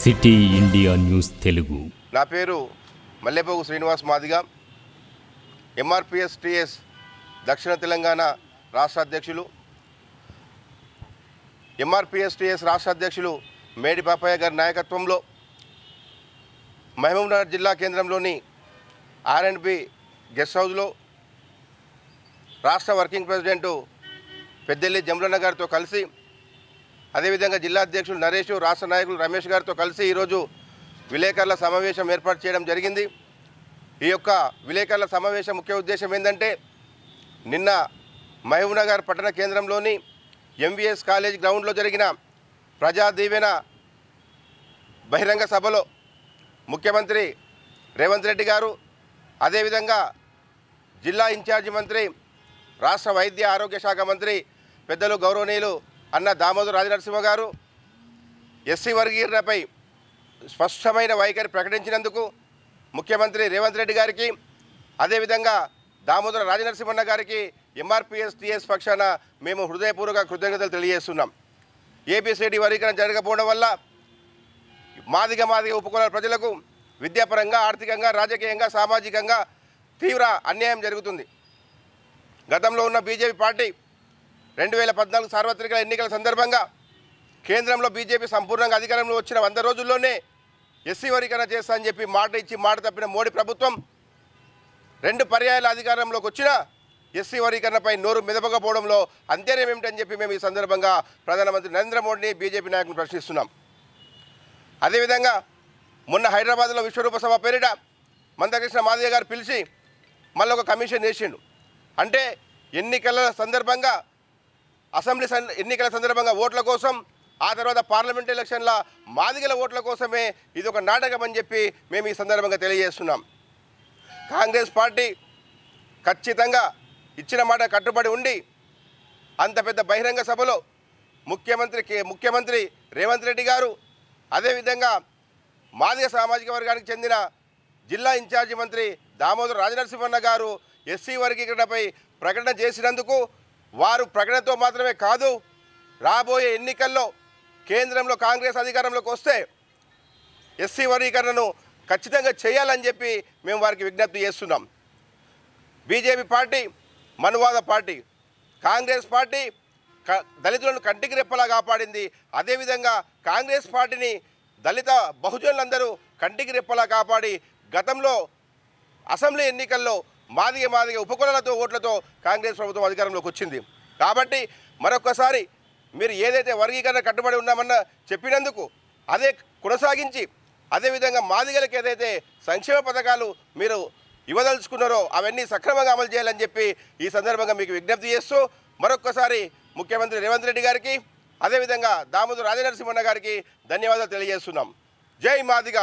City India news Telugu. నా పేరు Mallepogu Srinivas Madiga, MRPS-TS దక్షిణ తెలంగాణ రాష్ట్ర అధ్యక్షులు. MRPS-TS రాష్ట్ర అధ్యక్షులు మేడి పాపయ్య గారి నాయకత్వంలో మహబూబ్నగర్ జిల్లా కేంద్రంలోని R&B గెస్ట్ హౌస్లో రాష్ట్ర వర్కింగ్ ప్రెసిడెంటు పెద్దెల్లి జమలన్న గారితో కలిసి, అదేవిధంగా జిల్లా అధ్యక్షులు నరేష్, రాష్ట్ర నాయకులు రమేష్ గారితో కలిసి ఈరోజు విలేకరుల సమావేశం ఏర్పాటు చేయడం జరిగింది. ఈ యొక్క విలేకరుల సమావేశం ముఖ్య ఉద్దేశం ఏంటంటే, నిన్న మహబూబ్నగర్ పట్టణ కేంద్రంలోని MVS కాలేజ్ గ్రౌండ్లో జరిగిన ప్రజా దీవెన బహిరంగ సభలో ముఖ్యమంత్రి రేవంత్ రెడ్డి గారు, అదేవిధంగా జిల్లా ఇన్ఛార్జి మంత్రి, రాష్ట్ర వైద్య ఆరోగ్య శాఖ మంత్రి పెద్దలు గౌరవనీయులు అన్న దామోదర్ రాజనరసింహ గారు ఎస్సీ వర్గీకరణపై స్పష్టమైన వైఖరి ప్రకటించినందుకు ముఖ్యమంత్రి రేవంత్ రెడ్డి గారికి, అదేవిధంగా దామోదర రాజనరసింహన్న గారికి MRPS-TS పక్షాన మేము హృదయపూర్వక కృతజ్ఞతలు తెలియజేస్తున్నాం. ABCD వర్గీకరణ జరగకపోవడం వల్ల మాదిగ ఉపకులాల ప్రజలకు విద్యాపరంగా, ఆర్థికంగా, రాజకీయంగా, సామాజికంగా తీవ్ర అన్యాయం జరుగుతుంది. గతంలో ఉన్న బీజేపీ పార్టీ 2014 సార్వత్రిక ఎన్నికల సందర్భంగా కేంద్రంలో బీజేపీ సంపూర్ణంగా అధికారంలో వచ్చిన 100 రోజుల్లోనే ఎస్సీ వర్గీకరణ చేస్తా అని చెప్పి మాట ఇచ్చి మాట తప్పిన మోడీ ప్రభుత్వం 2 పర్యాయాల అధికారంలోకి వచ్చిన ఎస్సీ వర్గీకరణపై నోరు మెదపకపోవడంలో అంతర్యం ఏమిటని చెప్పి మేము ఈ సందర్భంగా ప్రధానమంత్రి నరేంద్ర మోడీని, బీజేపీ నాయకులను ప్రశ్నిస్తున్నాం. అదేవిధంగా మొన్న హైదరాబాద్లో విశ్వరూప సభ పేరిట మందకృష్ణ మాదిగ గారు పిలిచి మళ్ళీ ఒక కమిషన్ వేసిండు. అంటే ఎన్నికల సందర్భంగా, అసెంబ్లీ ఎన్నికల సందర్భంగా ఓట్ల కోసం, ఆ తర్వాత పార్లమెంట్ ఎలక్షన్ల మాదిగల ఓట్ల కోసమే ఇది ఒక నాటకం అని చెప్పి మేము ఈ సందర్భంగా తెలియజేస్తున్నాం. కాంగ్రెస్ పార్టీ ఖచ్చితంగా ఇచ్చిన మాట కట్టుబడి ఉండి అంత పెద్ద బహిరంగ సభలో ముఖ్యమంత్రి రేవంత్ రెడ్డి గారు, అదేవిధంగా మాదిగ సామాజిక వర్గానికి చెందిన జిల్లా ఇన్ఛార్జి మంత్రి దామోదర్ రాజనరసింహన్న గారు ఎస్సీ వర్గీకరణపై ప్రకటన చేసినందుకు, వారు ప్రకటనతో మాత్రమే కాదు, రాబోయే ఎన్నికల్లో కేంద్రంలో కాంగ్రెస్ అధికారంలోకి వస్తే ఎస్సీ వర్గీకరణను ఖచ్చితంగా చేయాలని చెప్పి మేము వారికి విజ్ఞప్తి చేస్తున్నాం. బీజేపీ పార్టీ మనువాద పార్టీ, కాంగ్రెస్ పార్టీ దళితులను కంటికి రెప్పలా కాపాడింది. అదేవిధంగా కాంగ్రెస్ పార్టీని దళిత బహుజనులందరూ కంటికి రెప్పలా కాపాడి గతంలో అసెంబ్లీ ఎన్నికల్లో మాదిగ ఉపకులాలతో ఓట్లతో కాంగ్రెస్ ప్రభుత్వం అధికారంలోకి వచ్చింది. కాబట్టి మరొకసారి మీరు ఏదైతే వర్గీకరణ కట్టుబడి ఉన్నామన్న చెప్పినందుకు అదే కొనసాగించి, అదేవిధంగా మాదిగలకు ఏదైతే సంక్షేమ పథకాలు మీరు ఇవ్వదలుచుకున్నారో అవన్నీ సక్రమంగా అమలు చేయాలని చెప్పి ఈ సందర్భంగా మీకు విజ్ఞప్తి చేస్తూ మరొక్కసారి ముఖ్యమంత్రి రేవంత్ రెడ్డి గారికి, అదేవిధంగా దామోదర రాజనరసింహన్న గారికి ధన్యవాదాలు తెలియజేస్తున్నాం. జై మాదిగ.